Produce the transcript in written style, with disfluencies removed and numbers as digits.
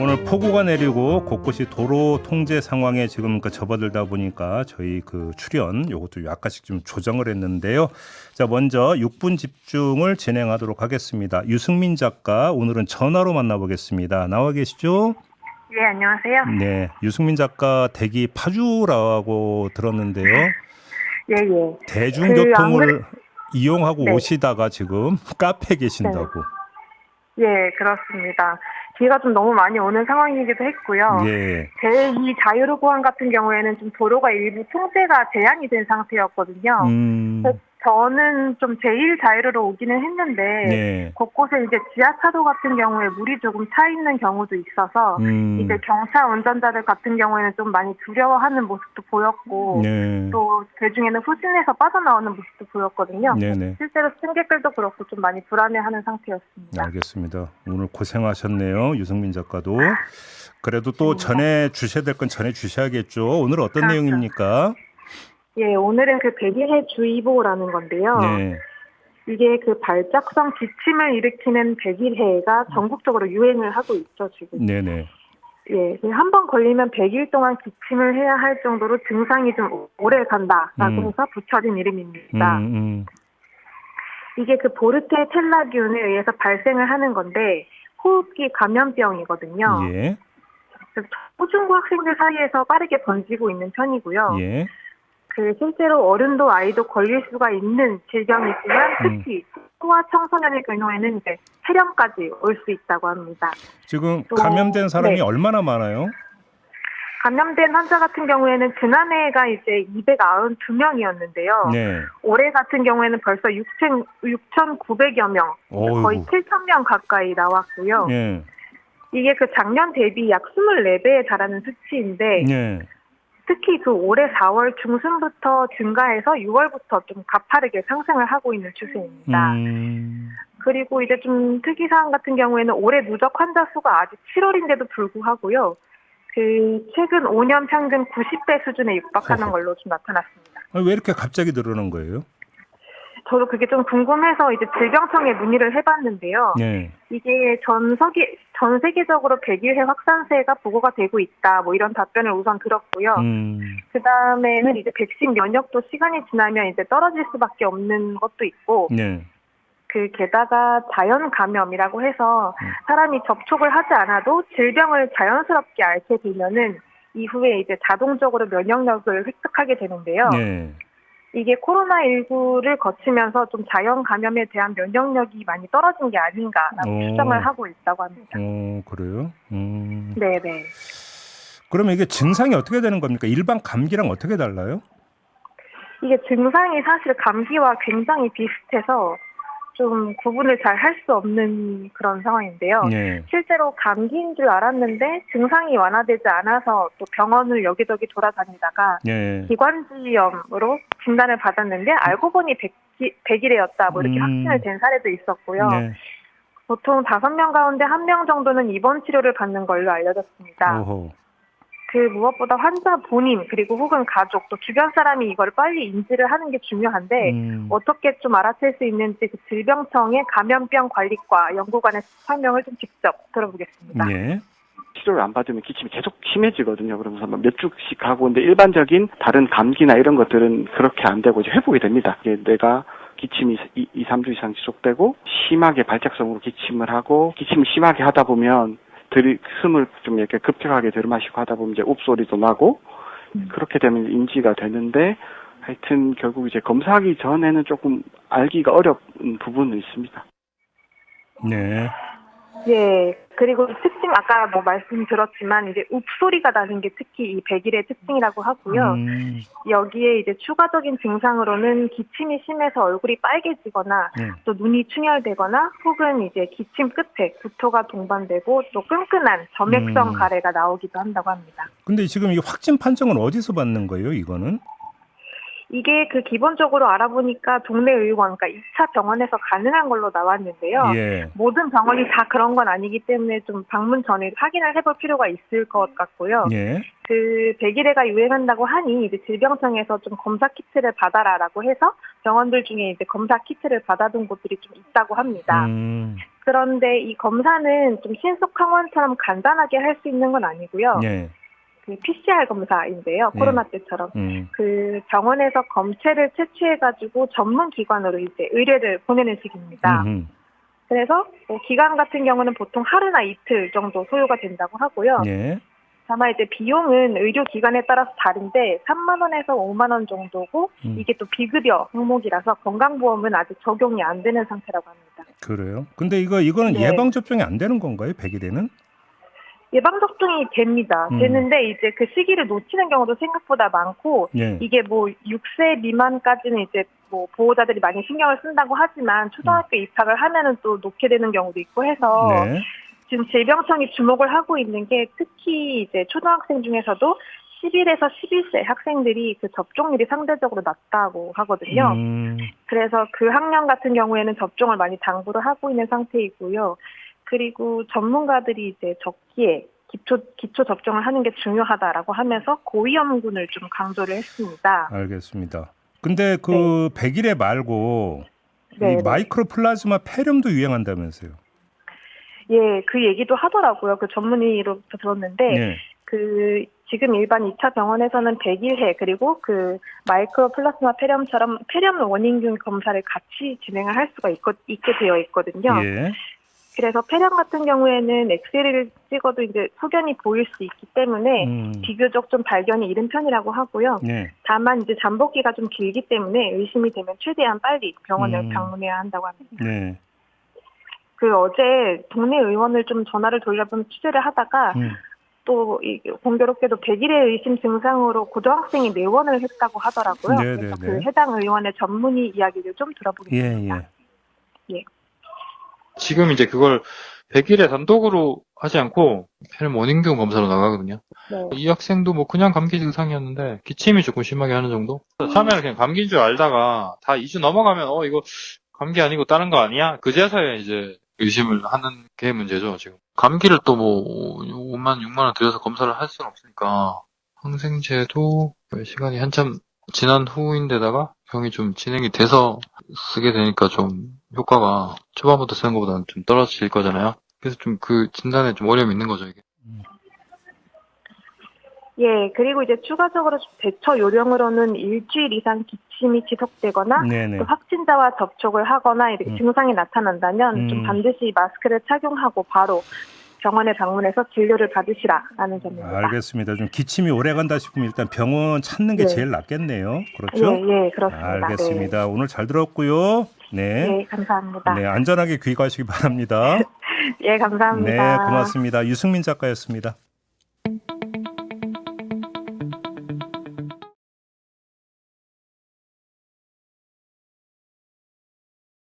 오늘 폭우가 내리고 곳곳이 도로 통제 상황에 지금 접어들다 보니까 저희 출연 요것도 약간씩 좀 조정을 했는데요. 자, 먼저 6분 집중을 진행하도록 하겠습니다. 유승민 작가 오늘은 전화로 만나보겠습니다. 나와 계시죠? 네, 안녕하세요. 네, 유승민 작가 댁이 파주라고 들었는데요. 예, 예. 대중교통을 이용하고 네. 오시다가 지금 카페 계신다고. 예, 그렇습니다. 비가 좀 너무 많이 오는 상황이기도 했고요. 예. 제2 자유로구간 같은 경우에는 좀 도로가 일부 통제가 제한이 된 상태였거든요. 그래서 저는 좀 제1 자유로로 오기는 했는데 네. 곳곳에 이제 지하차도 같은 경우에 물이 조금 차 있는 경우도 있어서 이제 경차 운전자들 같은 경우에는 좀 많이 두려워하는 모습도 보였고 네. 또 대중에는 후진해서 빠져나오는 모습도 보였거든요. 네네. 실제로 승객들도 그렇고 좀 많이 불안해하는 상태였습니다. 알겠습니다. 오늘 고생하셨네요. 유승민 작가도. 그래도 또 전해 주셔야 될 건 전해 주셔야겠죠. 오늘 어떤 그렇죠. 내용입니까? 예, 오늘은 백일해 주의보라는 건데요. 네. 이게 발작성 기침을 일으키는 백일해가 전국적으로 유행을 하고 있죠, 지금. 네네. 예, 한 번 걸리면 100일 동안 기침을 해야 할 정도로 증상이 좀 오래 간다라고 해서 붙여진 이름입니다. 이게 보르테텔라균에 의해서 발생을 하는 건데 호흡기 감염병이거든요. 예. 그래서 초중고 학생들 사이에서 빠르게 번지고 있는 편이고요. 예. 실제로 어른도 아이도 걸릴 수가 있는 질병이지만 특히 소아 청소년의 경우에는 이제 폐렴까지 올 수 있다고 합니다. 지금 감염된 사람이 얼마나 많아요? 감염된 환자 같은 경우에는 지난해가 이제 292명이었는데요. 네. 올해 같은 경우에는 벌써 6,900여 명, 거의 7,000명 가까이 나왔고요. 예. 이게 작년 대비 약 24배에 달하는 수치인데 네. 특히 올해 4월 중순부터 증가해서 6월부터 좀 가파르게 상승을 하고 있는 추세입니다. 그리고 이제 좀 특이사항 같은 경우에는 올해 누적 환자 수가 아직 7월인데도 불구하고요. 최근 5년 평균 90배 수준에 육박하는 걸로 좀 나타났습니다. 왜 이렇게 갑자기 늘어난 거예요? 저도 그게 좀 궁금해서 이제 질병청에 문의를 해봤는데요. 네. 이게 전 세계적으로 백일해 확산세가 보고가 되고 있다. 이런 답변을 우선 들었고요. 그 다음에는 이제 백신 면역도 시간이 지나면 이제 떨어질 수밖에 없는 것도 있고. 네. 게다가 자연 감염이라고 해서 사람이 접촉을 하지 않아도 질병을 자연스럽게 앓게 되면은 이후에 이제 자동적으로 면역력을 획득하게 되는데요. 네. 이게 코로나19를 거치면서 좀 자연 감염에 대한 면역력이 많이 떨어진 게 아닌가라고 추정을 하고 있다고 합니다. 그래요? 네네. 그러면 이게 증상이 어떻게 되는 겁니까? 일반 감기랑 어떻게 달라요? 이게 증상이 사실 감기와 굉장히 비슷해서 좀 구분을 잘 할 수 없는 그런 상황인데요. 네. 실제로 감기인 줄 알았는데 증상이 완화되지 않아서 또 병원을 여기저기 돌아다니다가 네. 기관지염으로 진단을 받았는데 알고 보니 백일해였다 이렇게 확진을 된 사례도 있었고요. 네. 보통 5명 가운데 1명 정도는 입원 치료를 받는 걸로 알려졌습니다. 무엇보다 환자 본인 그리고 혹은 가족 또 주변 사람이 이걸 빨리 인지를 하는 게 중요한데 어떻게 좀 알아챌 수 있는지 질병청의 감염병 관리과 연구관의 설명을 좀 직접 들어보겠습니다. 네. 치료를 안 받으면 기침이 계속 심해지거든요. 그러면서 몇 주씩 하고 근데 일반적인 다른 감기나 이런 것들은 그렇게 안 되고 이제 회복이 됩니다. 내가 기침이 2, 3주 이상 지속되고 심하게 발작성으로 기침을 하고 기침을 심하게 하다 보면 숨을 좀 이렇게 급격하게 들이마시고 하다 보면 이제 웁소리도 나고 그렇게 되면 인지가 되는데 하여튼 결국 이제 검사하기 전에는 조금 알기가 어려운 부분은 있습니다. 네. 예. 그리고 특징 아까 말씀드렸지만 이제 웁소리가 나는 게 특히 이 백일의 특징이라고 하고요. 여기에 이제 추가적인 증상으로는 기침이 심해서 얼굴이 빨개지거나 또 눈이 충혈되거나 혹은 이제 기침 끝에 구토가 동반되고 또 끈끈한 점액성 가래가 나오기도 한다고 합니다. 근데 지금 이 확진 판정은 어디서 받는 거예요, 이거는? 이게 기본적으로 알아보니까 동네 의원, 그러니까 2차 병원에서 가능한 걸로 나왔는데요. 예. 모든 병원이 다 그런 건 아니기 때문에 좀 방문 전에 확인을 해볼 필요가 있을 것 같고요. 예. 백일해가 유행한다고 하니 이제 질병청에서 좀 검사 키트를 받아라라고 해서 병원들 중에 이제 검사 키트를 받아둔 곳들이 좀 있다고 합니다. 그런데 이 검사는 좀 신속항원처럼 간단하게 할 수 있는 건 아니고요. 예. 그 PCR 검사인데요. 예. 코로나 때처럼. 그 병원에서 검체를 채취해가지고 전문 기관으로 이제 의뢰를 보내는 식입니다. 그래서 뭐 기간 같은 경우는 보통 하루나 이틀 정도 소요가 된다고 하고요. 예. 다만 이제 비용은 의료 기관에 따라서 다른데 3만 원에서 5만 원 정도고 이게 또 비급여 항목이라서 건강보험은 아직 적용이 안 되는 상태라고 합니다. 그래요? 근데 이거는 네. 예방 접종이 안 되는 건가요? 100일에는? 예방접종이 됩니다. 되는데 이제 그 시기를 놓치는 경우도 생각보다 많고 예. 이게 뭐 6세 미만까지는 이제 뭐 보호자들이 많이 신경을 쓴다고 하지만 초등학교 입학을 하면은 또 놓게 되는 경우도 있고 해서 네. 지금 질병청이 주목을 하고 있는 게 특히 이제 초등학생 중에서도 11에서 11세 학생들이 그 접종률이 상대적으로 낮다고 하거든요. 그래서 그 학년 같은 경우에는 접종을 많이 당부를 하고 있는 상태이고요. 그리고 전문가들이 이제 적기에 기초 접종을 하는 게 중요하다라고 하면서 고위험군을 좀 강조를 했습니다. 알겠습니다. 근데 그 100일에 말고 네, 이 네. 마이크로 플라즈마 폐렴도 유행한다면서요? 예, 그 얘기도 하더라고요. 그 전문의로부터 들었는데 네. 그 지금 일반 2차 병원에서는 100일해 그리고 그 마이크로 플라즈마 폐렴처럼 폐렴 원인균 검사를 같이 진행을 할 수가 있게 되어 있거든요. 예. 그래서 폐렴 같은 경우에는 엑스레이를 찍어도 이제 소견이 보일 수 있기 때문에 비교적 좀 발견이 이른 편이라고 하고요. 네. 다만 이제 잠복기가 좀 길기 때문에 의심이 되면 최대한 빨리 병원을 방문해야 한다고 합니다. 네. 그 어제 동네 의원을 좀 전화를 돌려보면 취재를 하다가 또 공교롭게도 100일의 의심 증상으로 고등학생이 내원을 했다고 하더라고요. 네, 그래서 네, 그 네. 해당 의원의 전문의 이야기를 좀 들어보겠습니다. 예. 지금 이제 그걸 100일에 단독으로 하지 않고 폐렴 원인균 검사로 나가거든요. 네. 이 학생도 뭐 그냥 감기 증상이었는데 기침이 조금 심하게 하는 정도? 처음에는 그냥 감기인 줄 알다가 다 2주 넘어가면 이거 감기 아니고 다른 거 아니야? 그제서야 이제 의심을 하는 게 문제죠, 지금. 감기를 또 뭐 5만, 6만 원 들여서 검사를 할 수는 없으니까 항생제도 시간이 한참 지난 후인데다가 병이 좀 진행이 돼서 쓰게 되니까 좀 효과가 초반부터 쓰는 것보다는 좀 떨어질 거잖아요. 그래서 좀 그 진단에 좀 어려움이 있는 거죠, 이게. 예, 그리고 이제 추가적으로 대처 요령으로는 일주일 이상 기침이 지속되거나 네네. 또 확진자와 접촉을 하거나 이렇게 증상이 나타난다면 좀 반드시 마스크를 착용하고 바로 병원에 방문해서 진료를 받으시라라는 점입니다. 알겠습니다. 좀 기침이 오래 간다 싶으면 일단 병원 찾는 게 네. 제일 낫겠네요. 그렇죠? 예, 그렇습니다. 알겠습니다. 오늘 잘 들었고요. 네. 네, 감사합니다. 네, 안전하게 귀가하시기 바랍니다. 예, 감사합니다. 네, 고맙습니다. 유승민 작가였습니다.